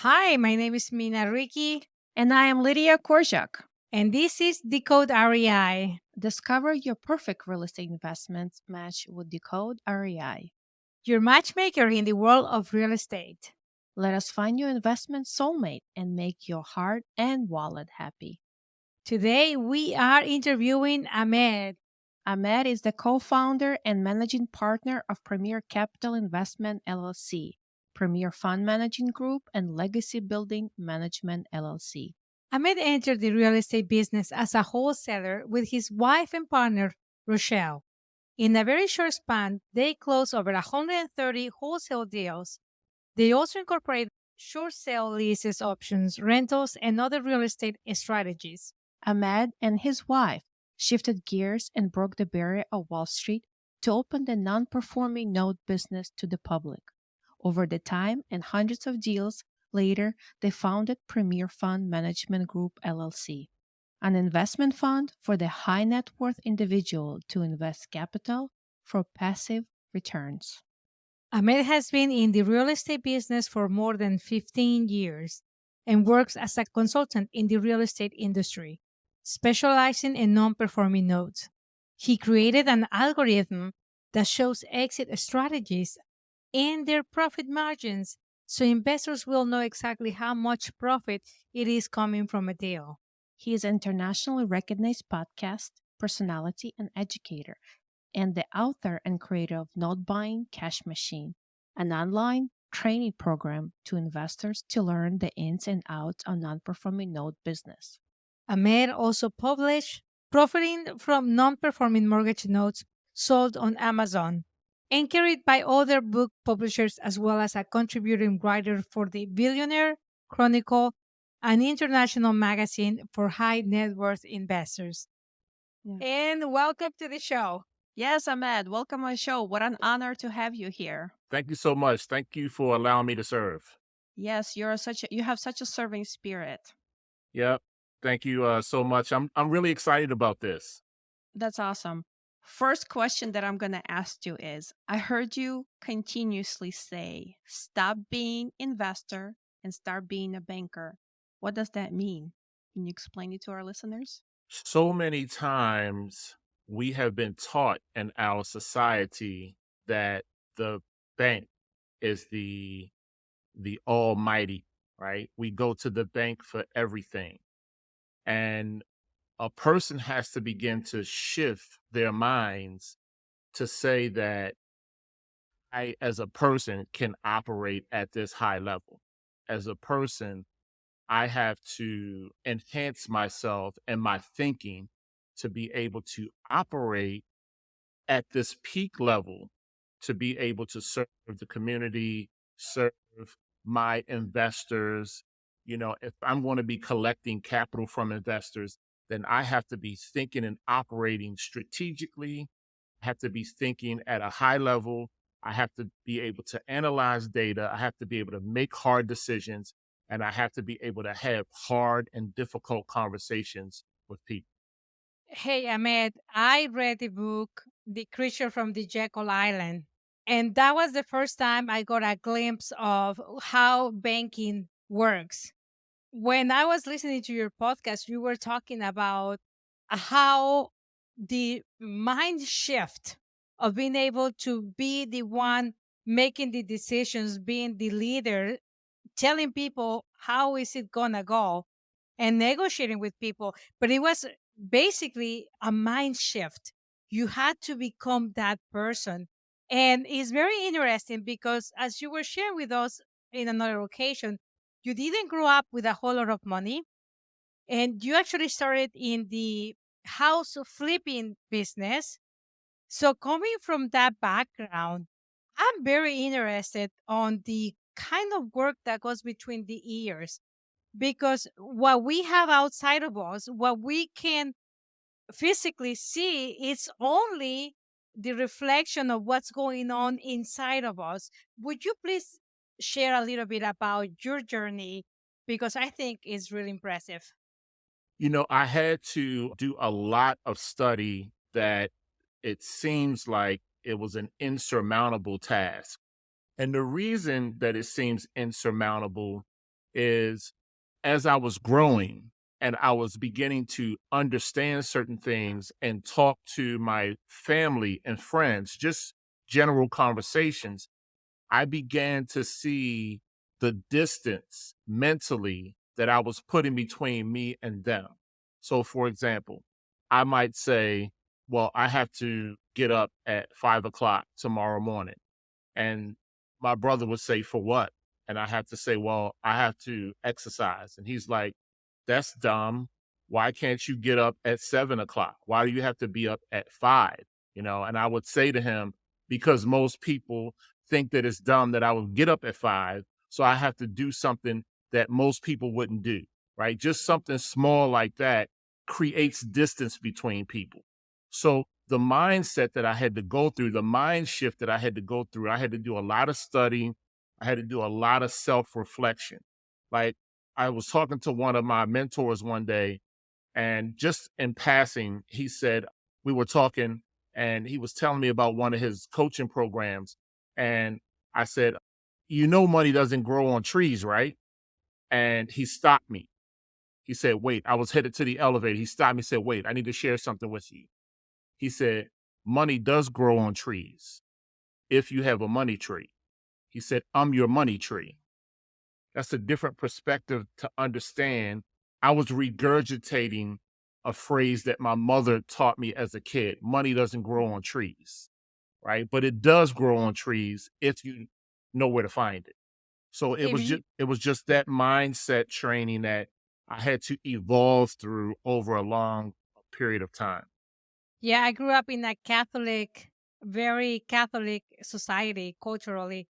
Hi, my name is Mina Rickey, And I am Lydia Korjak. and this is Decode REI. Discover your perfect real estate investment match with Decode REI. Your matchmaker in the world of real estate. Let us find your investment soulmate and make your heart and wallet happy. Today, we are interviewing Amed. Ahmed is the co founder and managing partner of Premier Capital Investment LLC, Premier Fund Managing Group, and Legacy Building Management LLC. Ahmed entered the real estate business as a wholesaler with his wife and partner, Rochelle. In a very short span, they closed over 130 wholesale deals. They also incorporate short sale leases options, rentals, and other real estate strategies. Ahmed and his wife shifted gears and broke the barrier of Wall Street to open the non performing note business to the public. Over the time and hundreds of deals later, they founded Premier Fund Management Group LLC, an investment fund for the high net worth individual to invest capital for passive returns. Ahmed has been in the real estate business for more than 15 years and works as a consultant in the real estate industry, specializing in non performing notes. He created an algorithm that shows exit strategies and their profit margins so investors will know exactly how much profit it is coming from a deal. He is an internationally recognized podcast personality and educator, and the author and creator of Note Buying Cash Machine, an online training program to investors to learn the ins and outs of non performing note business. Ahmed also published Profiting from Non Performing Mortgage Notes sold on Amazon and carried by other book publishers as well as a contributing writer for the Billionaire Chronicle, an international magazine for high net worth investors. Yeah. And welcome to the show. Yes, Ahmed, welcome to my show. What an honor to have you here. Thank you so much. Thank you for allowing me to serve. Yes, you have such a serving spirit. Yep. Thank you so much. I'm really excited about this. That's awesome. First question that I'm going to ask you is I heard you continuously say stop being investor and start being a banker. What does that mean? Can you explain it to our listeners? So many times we have been taught in our society that the bank is the almighty, right? We go to the bank for everything. And a person has to begin to shift their minds to say that I, as a person, can operate at this high level. As a person, I have to enhance myself and my thinking to be able to operate at this peak level, to be able to serve the community, serve my investors. You know, if I'm going to be collecting capital from investors, then I have to be thinking and operating strategically. I have to be thinking at a high level. I have to be able to analyze data. I have to be able to make hard decisions, and I have to be able to have hard and difficult conversations with people. Hey, Ahmed, I read the book, The Creature from the Jekyll Island. And that was the first time I got a glimpse of how banking works. When I was listening to your podcast, you were talking about how the mind shift of being able to be the one making the decisions, being the leader, telling people how is it gonna go and negotiating with people. But it was basically a mind shift. You had to become that person. And it's very interesting because as you were sharing with us in another occasion, you didn't grow up with a whole lot of money and you actually started in the house flipping business. So coming from that background, I'm very interested on the kind of work that goes between the ears because what we have outside of us, what we can physically see, is only the reflection of what's going on inside of us. Would you please share a little bit about your journey? Because I think it's really impressive. You know, I had to do a lot of study that it seems like it was an insurmountable task. And the reason that it seems insurmountable is as I was growing and I was beginning to understand certain things and talk to my family and friends, just general conversations, I began to see the distance mentally that I was putting between me and them. So, for example, I might say, well, I have to get up at 5 o'clock tomorrow morning. And my brother would say, for what? And I have to say, well, I have to exercise. And he's like, that's dumb. Why can't you get up at 7 o'clock? Why do you have to be up at 5? And I would say to him, because most people think that it's dumb that I would get up at 5. So I have to do something that most people wouldn't do, right? Just something small like that creates distance between people. So the mindset that I had to go through, the mind shift that I had to go through, I had to do a lot of studying. I had to do a lot of self reflection. Like I was talking to one of my mentors one day, and just in passing, he said, we were talking, and he was telling me about one of his coaching programs. And I said, money doesn't grow on trees, right? And he stopped me. He said, wait, I was headed to the elevator. He stopped me and said, wait, I need to share something with you. He said, money does grow on trees if you have a money tree. He said, I'm your money tree. That's a different perspective to understand. I was regurgitating a phrase that my mother taught me as a kid. Money doesn't grow on trees, right? But it does grow on trees if you know where to find it. So If you, it was just that mindset training that I had to evolve through over a long period of time. yeah, I grew up in a Catholic, very Catholic society culturally,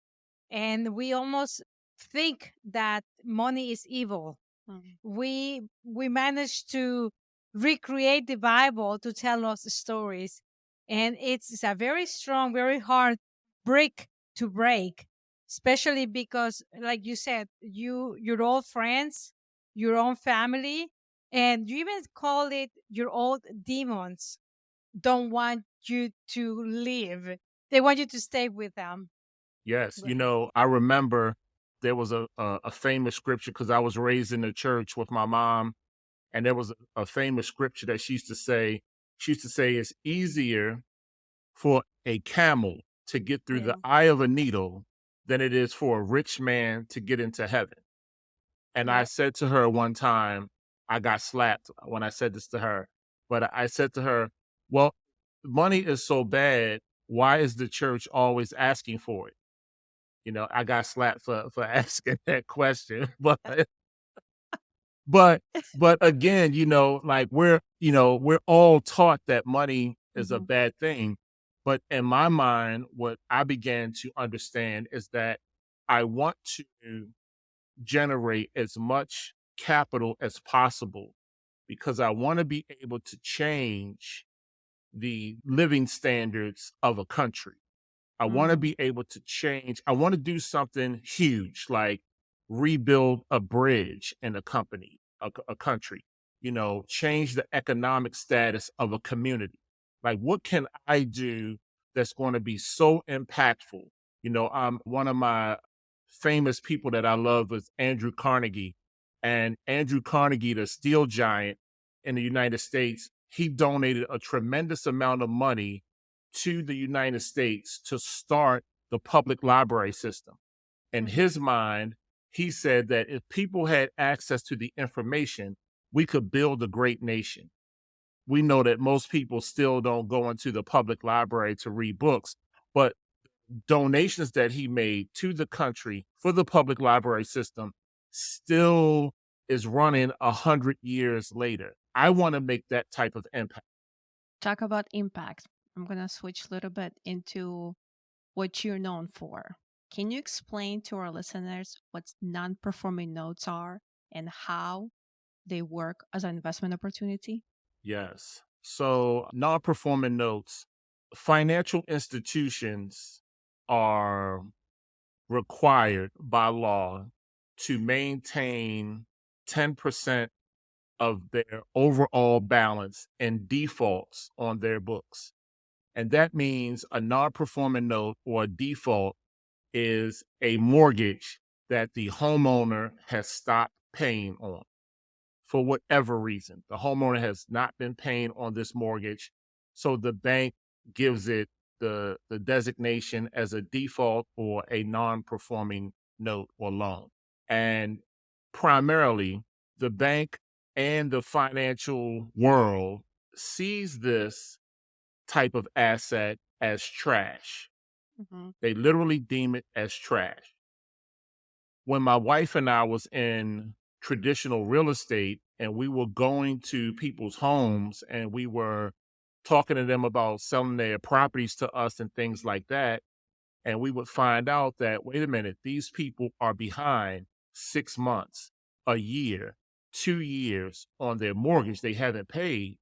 and we almost think that money is evil. Mhm. We managed to recreate the Bible to tell us stories, and it's a very strong, very hard brick to break, especially because, like you said, your old friends, your own family, and you even call it your old demons don't want you to leave. They want you to stay with them. Yes, Right. I remember there was a famous scripture because I was raised in the church with my mom, and there was a famous scripture that she used to say. She used to say, "It's easier for a camel to get through the Yeah. eye of a needle than it is for a rich man to get into heaven." And I Yep. said to her one time, I got slapped when I said this to her, but I said to her, "Well, money is so bad. Why is the church always asking for it?" I got slapped for asking that question, but but again, like we're all taught that money is a Mhm. bad thing. But in my mind, what I began to understand is that I want to generate as much capital as possible because I want to be able to change the living standards of a country. I want to Mm. be able to change. I want to do something huge, like rebuild a bridge in a company, a country, change the economic status of a community. Like, what can I do that's going to be so impactful? One of my famous people that I love is Andrew Carnegie. And Andrew Carnegie, the steel giant in the United States, he donated a tremendous amount of money to the United States to start the public library system. In Mhm. his mind, he said that if people had access to the information, we could build a great nation. We know that most people still don't go into the public library to read books, but donations that he made to the country for the public library system still is running 100 years later. I want to make that type of impact. Talk about impact. I'm going to switch a little bit into what you're known for. Can you explain to our listeners what non performing notes are and how they work as an investment opportunity? Yes. So, non performing notes, financial institutions are required by law to maintain 10% of their overall balance and defaults on their books. And that means a non performing note or a default is a mortgage that the homeowner has stopped paying on for whatever reason. The homeowner has not been paying on this mortgage. So the bank gives it the designation as a default or a non-performing note or loan. And primarily, the bank and the financial world sees this type of asset as trash. Hmm. They literally deem it as trash. When my wife and I was in traditional real estate and we were going to people's homes and we were talking to them about selling their properties to us and things like that, and we would find out that, wait a minute, these people are behind 6 months, a year, 2 years on their mortgage. They haven't paid.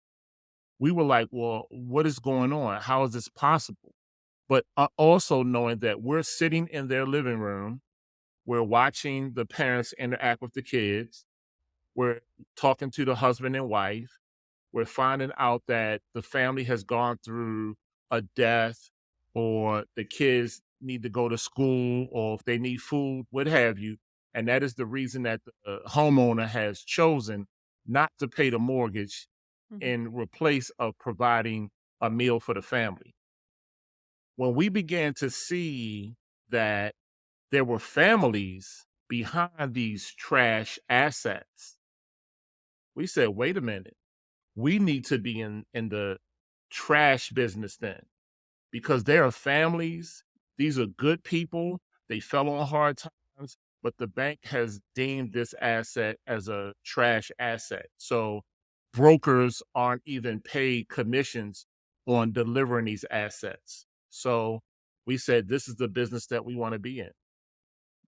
We were like, well, what is going on? How is this possible? But also knowing that we're sitting in their living room, we're watching the parents interact with the kids, we're talking to the husband and wife, we're finding out that the family has gone through a death or the kids need to go to school or if they need food, what have you. And that is the reason that the homeowner has chosen not to pay the mortgage Hmm. in replace of providing a meal for the family. When we began to see that there were families behind these trash assets, we said, wait a minute, we need to be in the trash business then because there are families, these are good people, they fell on hard times, but the bank has deemed this asset as a trash asset. So brokers aren't even paid commissions on delivering these assets. So we said this is the business that we want to be in.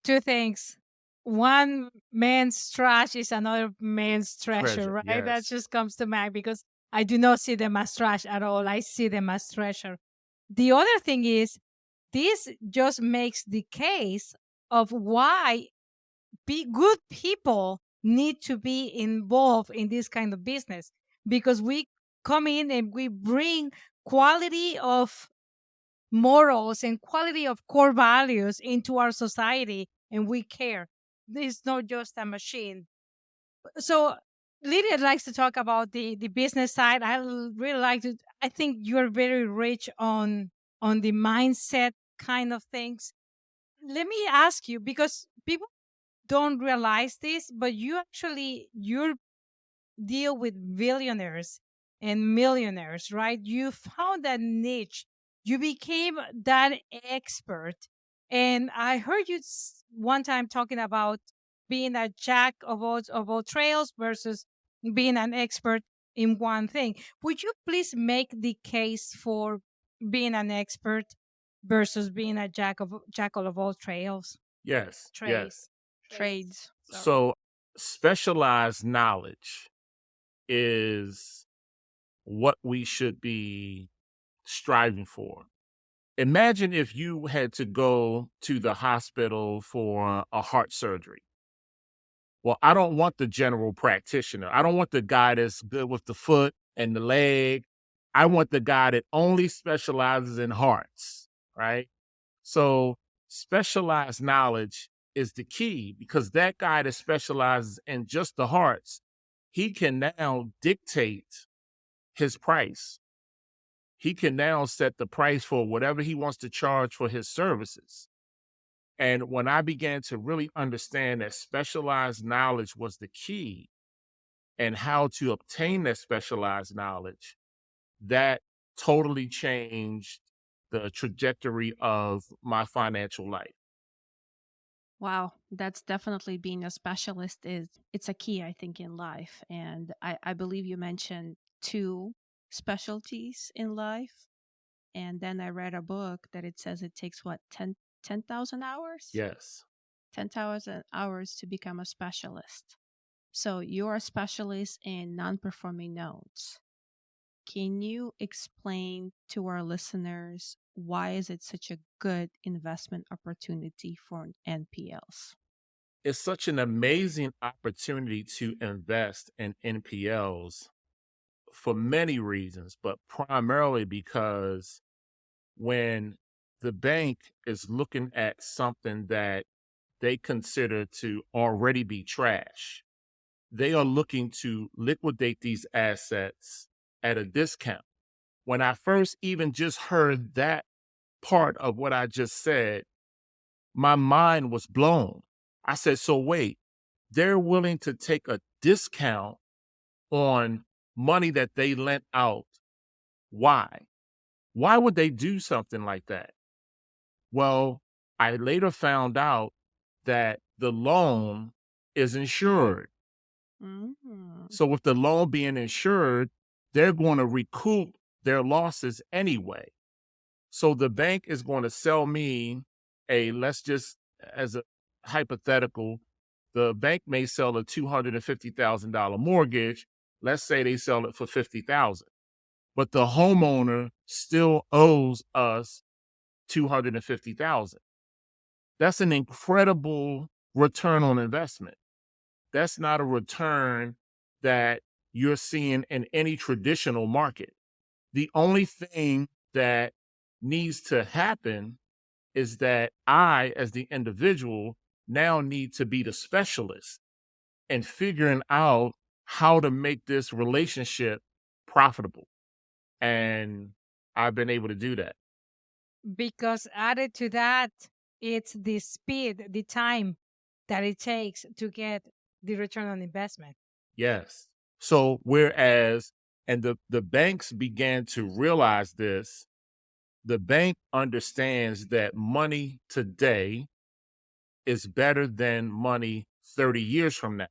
Two things. One man's trash is another man's treasure, Treasure, right? That yes. just comes to mind because I do not see them as trash at all. I see them as treasure. The other thing is, this just makes the case of why good people need to be involved in this kind of business, because we come in and we bring quality of morals and quality of core values into our society, and we care. It's not just a machine. So Lydia likes to talk about the business side. Really like to. I think you're very rich on the mindset kind of things. Let me ask you, because people don't realize this, but you deal with billionaires and millionaires, right? You found that niche. You became that expert. And I heard you one time talking about being a jack of all trails versus being an expert in one thing. Would you please make the case for being an expert versus being a jack of all trails? Yes, yes. Trays. Trades. Trades. Sorry. So specialized knowledge is what we should be striving for. Imagine if you had to go to the hospital for a heart surgery. Well, I don't want the general practitioner. I don't want the guy that's good with the foot and the leg. I want the guy that only specializes in hearts, right? So, specialized knowledge is the key because that guy that specializes in just the hearts, he can now dictate his price. He can now set the price for whatever he wants to charge for his services. And when I began to really understand that specialized knowledge was the key and how to obtain that specialized knowledge, that totally changed the trajectory of my financial life. Wow, that's definitely being a specialist is it's a key, I think, in life. And I believe you mentioned two specialties in life. And then I read a book that it says it takes what, 10,000 hours? Yes. 10,000 hours to become a specialist. So you're a specialist in non-performing notes. Can you explain to our listeners why is it such a good investment opportunity for NPLs? It's such an amazing opportunity to invest in NPLs for many reasons, but primarily because when the bank is looking at something that they consider to already be trash. They are looking to liquidate these assets at a discount. When I first even just heard that part of what I just said, my mind was blown. I said, so wait, they're willing to take a discount on money that they lent out. Why? Why would they do something like that? Well, I later found out that the loan is insured. Mm. So with the loan being insured, they're going to recoup their losses anyway. So the bank is going to sell me let's just, as a hypothetical, the bank may sell a $250,000 mortgage. Let's say they sell it for $50,000, but the homeowner still owes us $250,000. That's an incredible return on investment. That's not a return that you're seeing in any traditional market. The only thing that needs to happen is that I, as the individual, now need to be the specialist and figuring out how to make this relationship profitable. And I've been able to do that. Because added to that, it's the speed, the time that it takes to get the return on investment. Yes. So whereas, and the banks began to realize this, the bank understands that money today is better than money 30 years from now.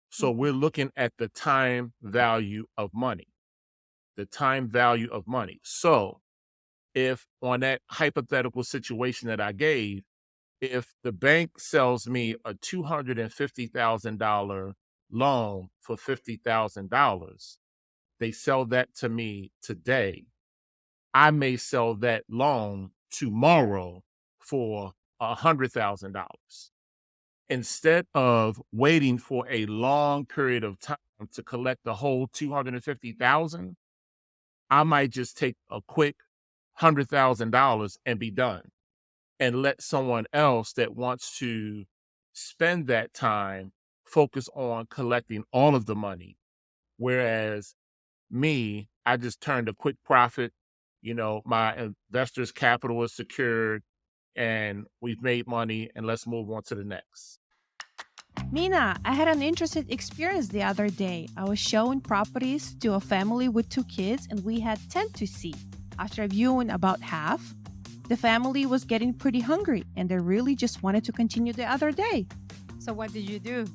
So we're looking at the time value of money, the time value of money. So if on that hypothetical situation that I gave, if the bank sells me a $250,000 loan for $50,000, they sell that to me today. I may sell that loan tomorrow for $100,000. Instead of waiting for a long period of time to collect the whole 250,000, I might just take a quick $100,000 and be done, and let someone else that wants to spend that time focus on collecting all of the money. Whereas me, I just turned a quick profit. My investors' capital is secured and we've made money, and let's move on to the next. Mina, I had an interesting experience the other day. I was showing properties to a family with 2 kids, and we had 10 to see. After viewing about half, the family was getting pretty hungry, and they really just wanted to continue the other day. So what did you do?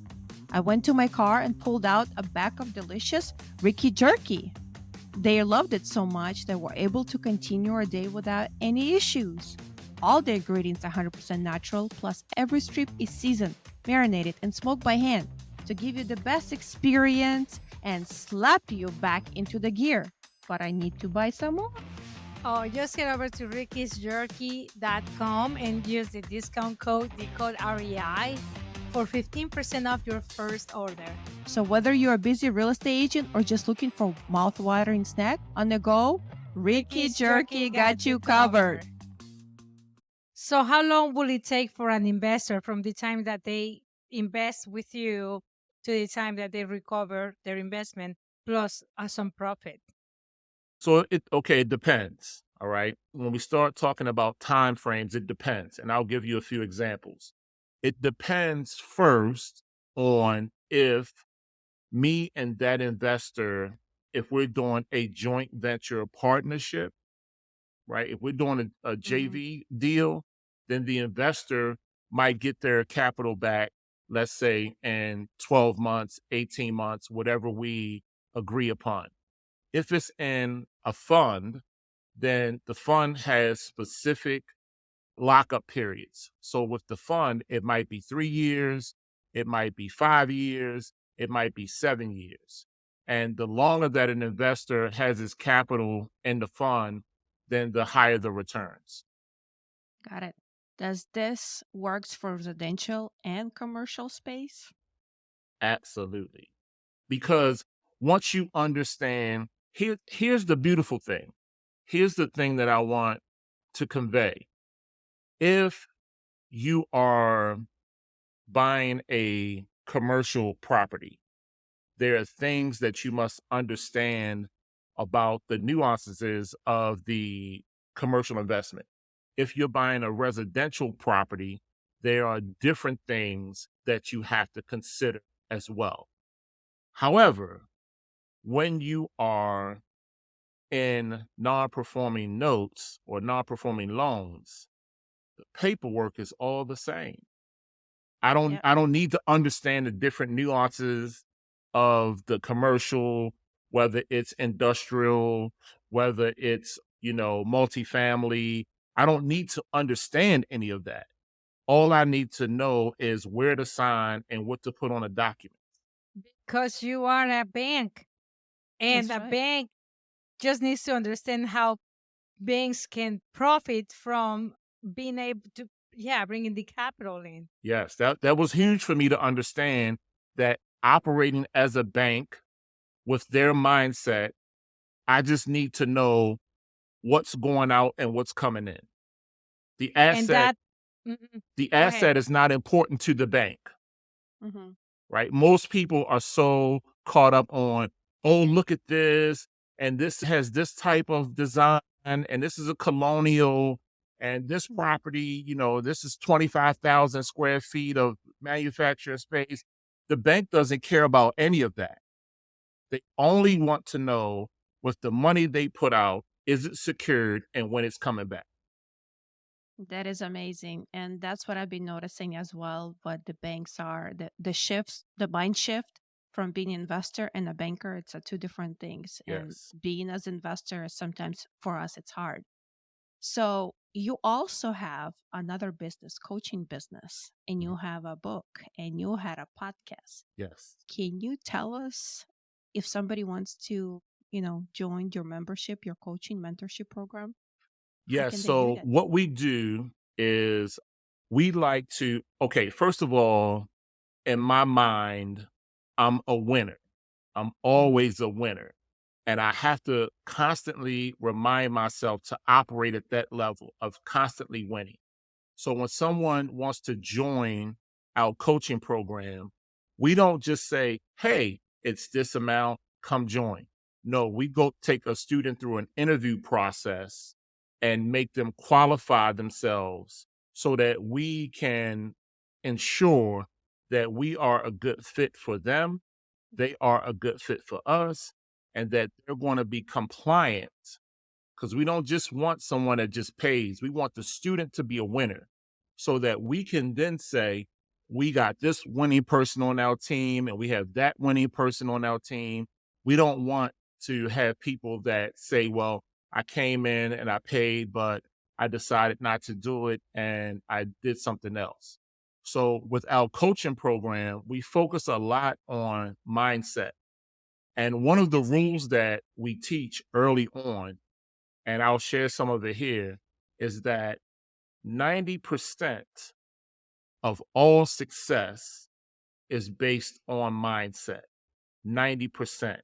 I went to my car and pulled out a bag of delicious Rickey Jerky. They loved it so much that we're able to continue our day without any issues. All the ingredients are 100% natural, plus every strip is seasoned, marinated, and smoked by hand to give you the best experience and slap you back into the gear. But I need to buy some more. Oh, just head over to rickysjerky.com and use the discount code, the code REI, for 15% off your first order. So whether you're a busy real estate agent or just looking for mouth-watering snack on the go, Rickey Jerky got you covered. So how long will it take for an investor from the time that they invest with you to the time that they recover their investment plus some profit? So it depends. All right. When we start talking about time frames, it depends. And I'll give you a few examples. It depends first on if me and that investor, if we're doing a joint venture partnership, right? If we're doing a JV deal, then the investor might get their capital back, let's say in 12 months, 18 months, whatever we agree upon. If it's in a fund, then the fund has specific lockup periods. So with the fund, it might be 3 years, it might be 5 years, it might be 7 years. And the longer that an investor has his capital in the fund, then the higher the returns. Got it. Does this works for residential and commercial space? Absolutely. Because once you understand, here's the beautiful thing. Here's the thing that I want to convey. If you are buying a commercial property, there are things that you must understand about the nuances of the commercial investment. If you're buying a residential property, there are different things that you have to consider as well. However, when you are in non-performing notes or non-performing loans, the paperwork is all the same. Yep. I don't need to understand the different nuances of the commercial, whether it's industrial, whether it's, multifamily. I don't need to understand any of that. All I need to know is where to sign and what to put on a document. Because you are a bank, and That's a right. bank just needs to understand how banks can profit from being able to, yeah, bringing the capital in. Yes, that was huge for me to understand that operating as a bank with their mindset, I just need to know what's going out and what's coming in. The And asset that, mhm, the go ahead. asset is not important to the bank, Hmm. right? Most people are so caught up on, oh, look at this, and this has this type of design, and this is a colonial, and this property, this is 25,000 square feet of manufacturing space. The bank doesn't care about any of that. They only want to know with the money they put out, is it secured and when it's coming back? That is amazing. And that's what I've been noticing as well. What the banks are, the shifts, the mind shift from being an investor and a banker, it's two different things. And Yes. being as investor, sometimes for us, it's hard. So you also have another business, coaching business, and Mhm. you have a book and you had a podcast. Yes. Can you tell us if somebody wants to, join your membership, your coaching mentorship program? How Yes. can they do So that? what we do is we like to, okay, first of all, in my mind, I'm a winner. I'm Mhm. always a winner. And I have to constantly remind myself to operate at that level of constantly winning. So when someone wants to join our coaching program, we don't just say, hey, it's this amount, come join. No, we go take a student through an interview process and make them qualify themselves so that we can ensure that we are a good fit for them, they are a good fit for us, and that they're going to be compliant because we don't just want someone that just pays. We want the student to be a winner so that we can then say, we got this winning person on our team and we have that winning person on our team. We don't want to have people that say, well, I came in and I paid, but I decided not to do it and I did something else. So with our coaching program, we focus a lot on mindset. And one of the rules that we teach early on, and I'll share some of it here, is that 90% of all success is based on mindset. 90%.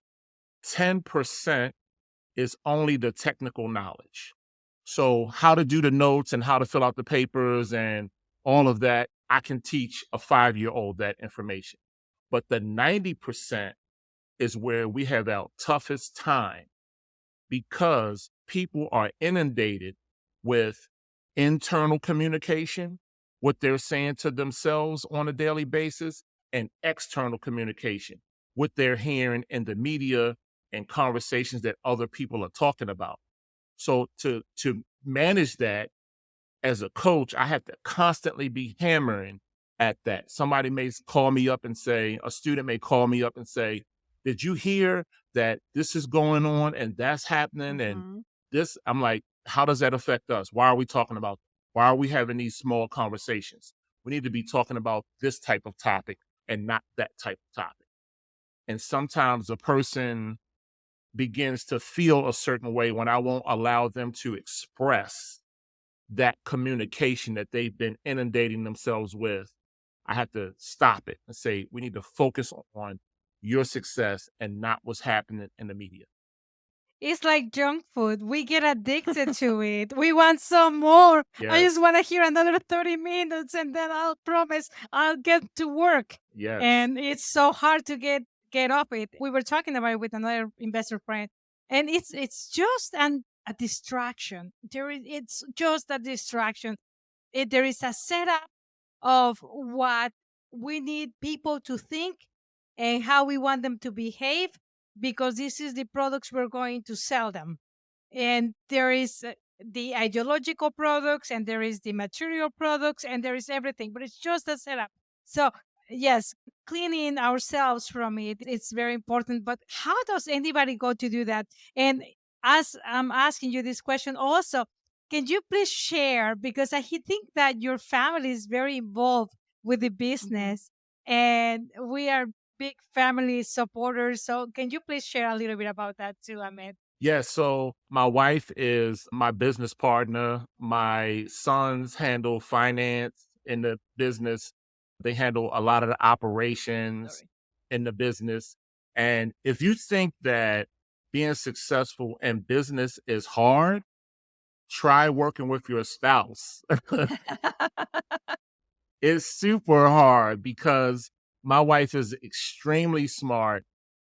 10% is only the technical knowledge. So, how to do the notes and how to fill out the papers and all of that, I can teach a 5-year-old that information. But the 90% is where we have our toughest time because people are inundated with internal communication, what they're saying to themselves on a daily basis, and external communication, what they're hearing in the media and conversations that other people are talking about. So to manage that as a coach, I have to constantly be hammering at that. Somebody may call me up and say, a student may call me up and say, did you hear that this is going on and that's happening? And Mhm. this, I'm like, how does that affect us? Why are we talking about, why are we having these small conversations? We need to be talking about this type of topic and not that type of topic. And sometimes a person begins to feel a certain way when I won't allow them to express that communication that they've been inundating themselves with. I have to stop it and say, we need to focus on your success and not what's happening in the media. It's like junk food. We get addicted to it. We want some more. I Yes. just want to hear another 30 minutes and then I'll promise I'll get to work. Yes. And it's so hard to get off it. We were talking about it with another investor friend. And it's just a distraction. It's just a distraction. There is a setup of what we need people to think and how we want them to behave because this is the products we're going to sell them. And there is the ideological products and there is the material products and there is everything, but it's just a setup. So yes, cleaning ourselves from it's very important. But how does anybody go to do that? And as I'm asking you this question also, can you please share, because think that your family is very involved with the Mhm. business and we are big family supporters. So can you please share a little bit about that too, Ahmed? Yes. So my wife is my business partner. My sons handle finance in the business. They handle a lot of the operations Sorry. in the business. And if you think that being successful in business is hard, try working with your spouse. It's super hard because my wife is extremely smart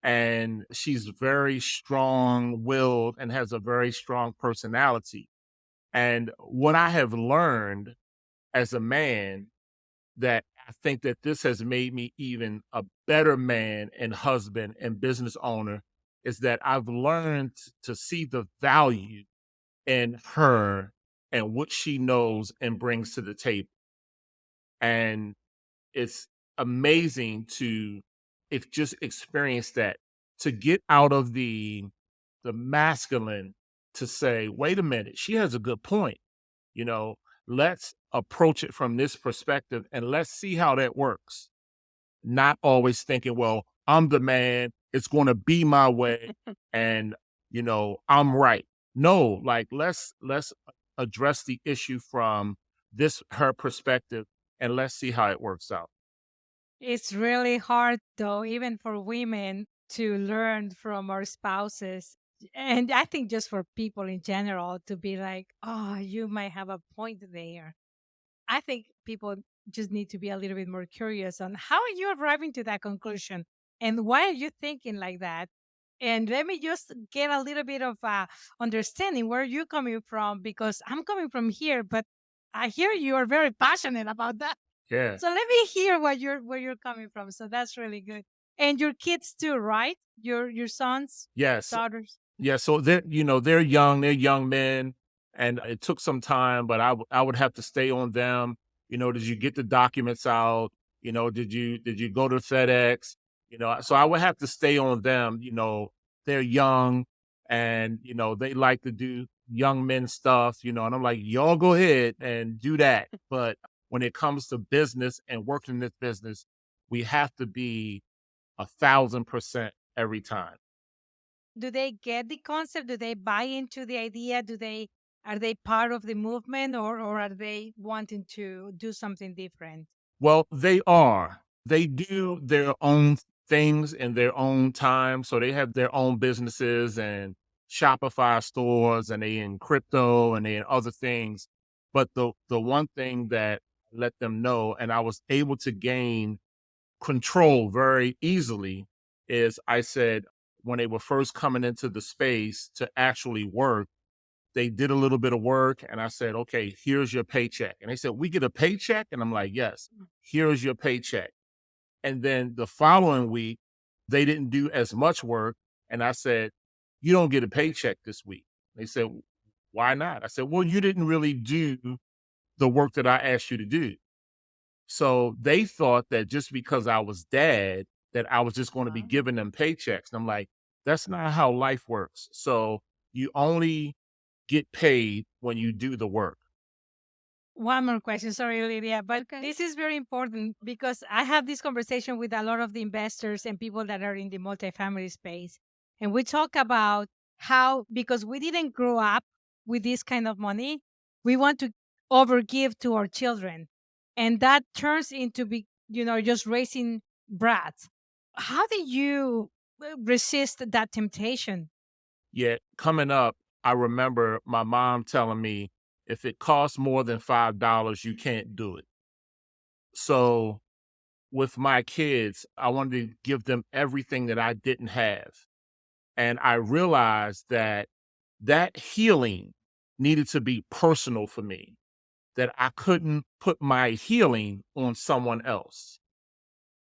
and she's very strong willed and has a very strong personality. And what I have learned as a man, that I think that this has made me even a better man and husband and business owner, is that I've learned to see the value in her and what she knows and brings to the table. And it's amazing to if just experience that, to get out of the masculine, to say, wait a minute, she has a good point. You know, let's approach it from this perspective and let's see how that works. Not always thinking, well, I'm the man, it's going to be my way and I'm right. No, like let's address the issue from this her perspective and let's see how it works out. It's really hard, though, even for women to learn from our spouses. And I think just for people in general to be like, oh, you might have a point there. I think people just need to be a little bit more curious on how are you arriving to that conclusion and why are you thinking like that? And let me just get a little bit of understanding where you're coming from because I'm coming from here, but I hear you are very passionate about that. Yeah. So let me hear where you're coming from. So that's really good. And your kids too, right? Your sons, Yes. daughters. Yeah, so they're young, they're young men, and it took some time, but I would have to stay on them. Did you get the documents out? Did you go to FedEx? So I would have to stay on them. They're young, and they like to do young men stuff. And I'm like, y'all go ahead and do that. But when it comes to business and working in this business, we have to be 1,000% every time. Do they get the concept? Do they buy into the idea? Are they part of the movement or are they wanting to do something different? Well, they are. They do their own things in their own time. So they have their own businesses and Shopify stores and they in crypto and they in other things. But the one thing that I let them know, and I was able to gain control very easily, is I said when they were first coming into the space to actually work, they did a little bit of work and I said, okay, here's your paycheck. And they said, we get a paycheck? And I'm like, yes, here's your paycheck. And then the following week, they didn't do as much work. And I said, you don't get a paycheck this week. They said, why not? I said, well, you didn't really do the work that I asked you to do. So they thought that just because I was dad, that I was just going to be Uh-huh. giving them paychecks. And I'm like, that's not how life works. So you only get paid when you do the work. One more question. Sorry, Lydia, but Okay. this is very important because I have this conversation with a lot of the investors and people that are in the multifamily space. And we talk about how, because we didn't grow up with this kind of money, we want to overgive to our children. And that turns into just raising brats. How do you resist that temptation? Yet coming up, I remember my mom telling me, if it costs more than $5, you can't do it. So with my kids, I wanted to give them everything that I didn't have. And I realized that that healing needed to be personal for me, that I couldn't put my healing on someone else.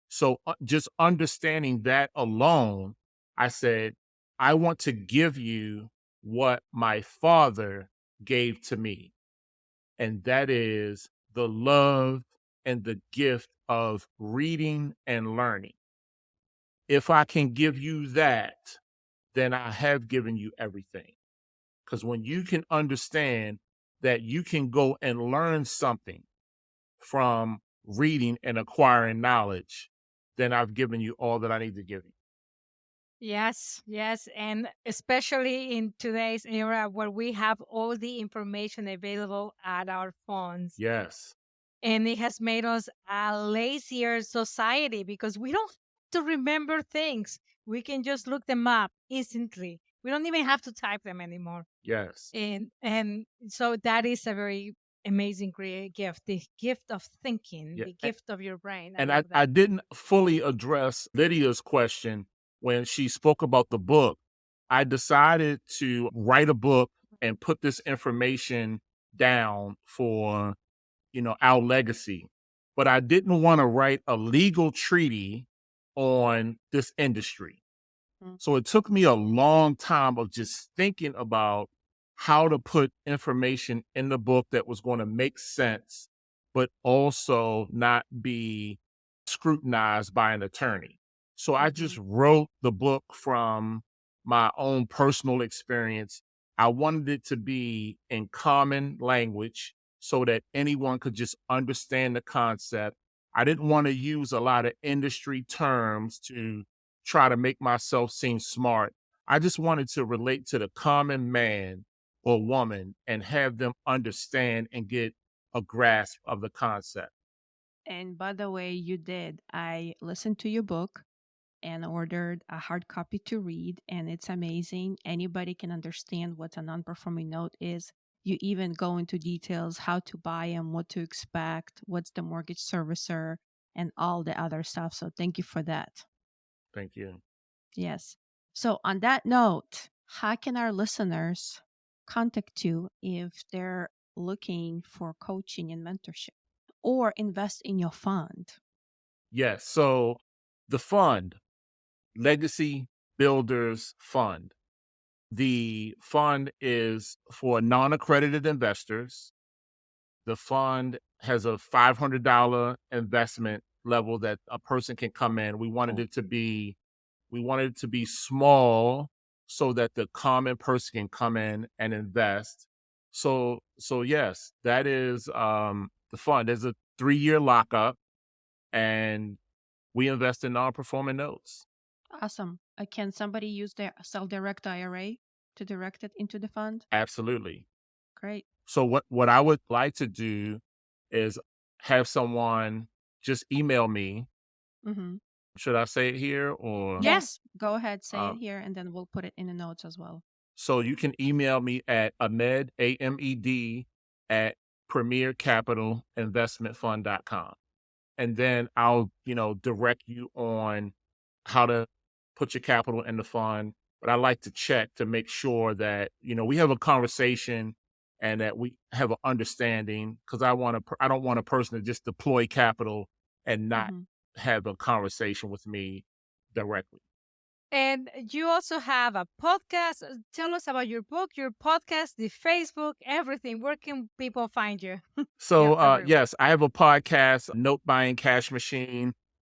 So just understanding that alone, I said, I want to give you what my father gave to me. And that is the love and the gift of reading and learning. If I can give you that, then I have given you everything. Because when you can understand that you can go and learn something from reading and acquiring knowledge, then I've given you all that I need to give you. Yes, yes. And especially in today's era where we have all the information available at our phones. Yes, And it has made us a lazier society because we don't have to remember things. We can just look them up instantly. We don't even have to type them anymore. yes. And so that is a very amazing great gift, the gift of thinking, Yeah. the gift of your brain. I And I, love I that. didn't fully address Lydia's question when she spoke about the book. I decided to write a book and put this information down for, our legacy. But I didn't want to write a legal treaty on this industry. Mm. So it took me a long time of just thinking about how to put information in the book that was going to make sense, but also not be scrutinized by an attorney. So I just Mhm. wrote the book from my own personal experience. I wanted it to be in common language so that anyone could just understand the concept. I didn't want to use a lot of industry terms to try to make myself seem smart. I just wanted to relate to the common man or woman and have them understand and get a grasp of the concept. And by the way, you did. I listened to your book and ordered a hard copy to read, and it's amazing. Anybody can understand what a non performing note is. You even go into details how to buy them, what to expect, what's the mortgage servicer, and all the other stuff. So, thank you for that. Thank you. Yes. So, on that note, how can our listeners contact you if they're looking for coaching and mentorship or invest in your fund? Yes. So the fund, Legacy Builders Fund, the fund is for non accredited investors. The fund has a $500 investment level that a person can come in. Oh, We wanted it to be small so that the common person can come in and invest. So yes, that is the fund. There's a 3-year lockup, and we invest in non-performing notes. awesome. Can somebody use their self direct IRA to direct it into the fund? Absolutely. Great. So what I would like to do is have someone just email me. Mm-hmm. Should I say it here or Yeah, Yes. go ahead, say uh, it here, and then we'll put it in the notes as well. so you can email me at Amed, AMED, at premiercapitalinvestmentfund.com. And then I'll, direct you on how to put your capital in the fund. But I like to check to make sure that, we have a conversation and that we have an understanding, because I don't want a person to just deploy capital and not Mm-hmm. have a conversation with me directly. And you also have a podcast. Tell us about your book, your podcast, the Facebook, everything. Where can people find you? So, Everywhere. yes, I have a podcast, Note Buying Cash Machine.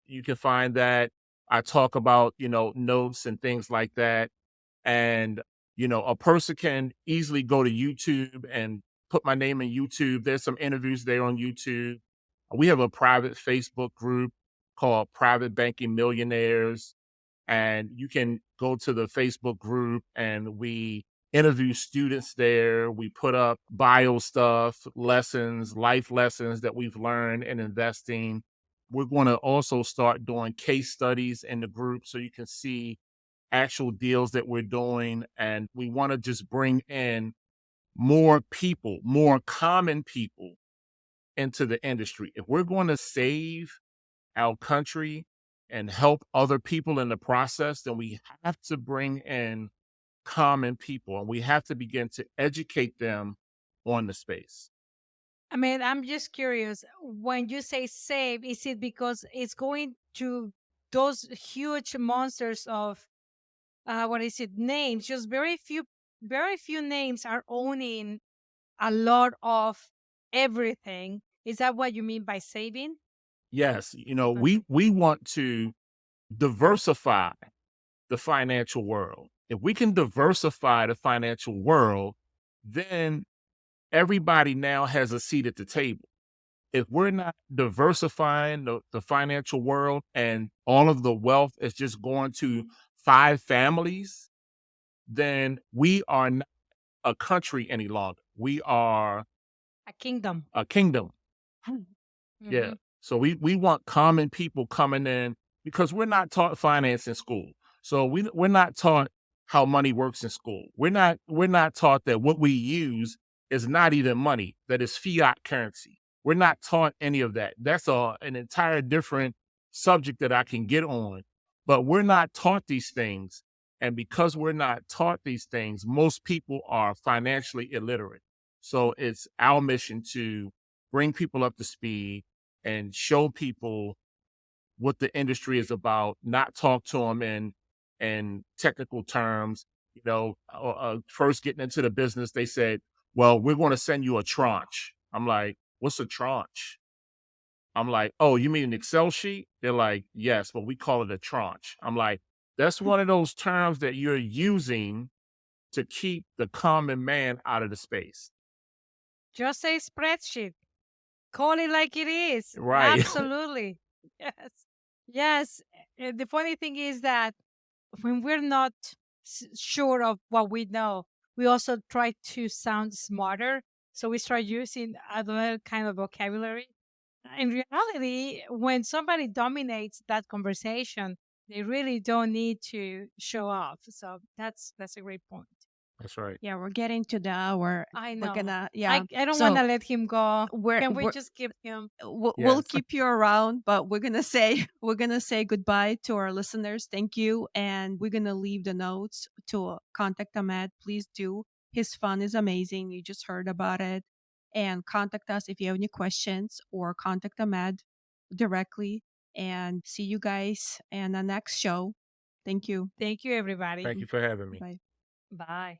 You can find that. I talk about, notes and things like that. And, a person can easily go to YouTube and put my name in YouTube. There's some interviews there on YouTube. We have a private Facebook group called Private Banking Millionaires, and you can go to the Facebook group and we interview students there. We put up bio stuff, lessons, life lessons that we've learned in investing. We're going to also start doing case studies in the group so you can see actual deals that we're doing, and we want to just bring in more people, more common people into the industry. If we're going to save our country and help other people in the process, then we have to bring in common people and we have to begin to educate them on the space. I mean, I'm just curious. When you say save, is it because it's going to those huge monsters of what is it names? Just very few names are owning a lot of everything. Is that what you mean by saving? Yes, Okay. we want to diversify the financial world. If we can diversify the financial world, then everybody now has a seat at the table. If we're not diversifying the financial world and all of the wealth is just going to 5 families, then we are not a country any longer. We are A kingdom. a kingdom. Yeah. Hmm. So we want common people coming in because we're not taught finance in school. So we're not taught how money works in school. We're not taught that what we use is not even money, that is fiat currency. We're not taught any of that. That's an entire different subject that I can get on. But we're not taught these things. And because we're not taught these things, most people are financially illiterate. So it's our mission to bring people up to speed and show people what the industry is about, not talk to them in technical terms. First getting into the business, they said, well, we're going to send you a tranche. I'm like, what's a tranche? I'm like, oh, you mean an Excel sheet? They're like, yes, but we call it a tranche. I'm like, that's one of those terms that you're using to keep the common man out of the space. Just say spreadsheet. Call it like it is. Right. Absolutely. Yes. Yes. The funny thing is that when we're not sure of what we know, we also try to sound smarter. So we start using other kind of vocabulary. In reality, when somebody dominates that conversation, they really don't need to show off. So that's a great point. That's right. Yeah, we're getting to the hour. I We're know. gonna, yeah. I don't want So to let him go. Can we we're just keep him? we'll Yes. keep you around, but we're gonna say we're gonna say goodbye to our listeners. Thank you, and we're gonna leave the notes to contact Ahmed. Please do. His fun is amazing. You just heard about it, and contact us if you have any questions, or contact Ahmed directly. And see you guys in the next show. Thank you. Thank you, everybody. Thank you for having me. Bye. Bye.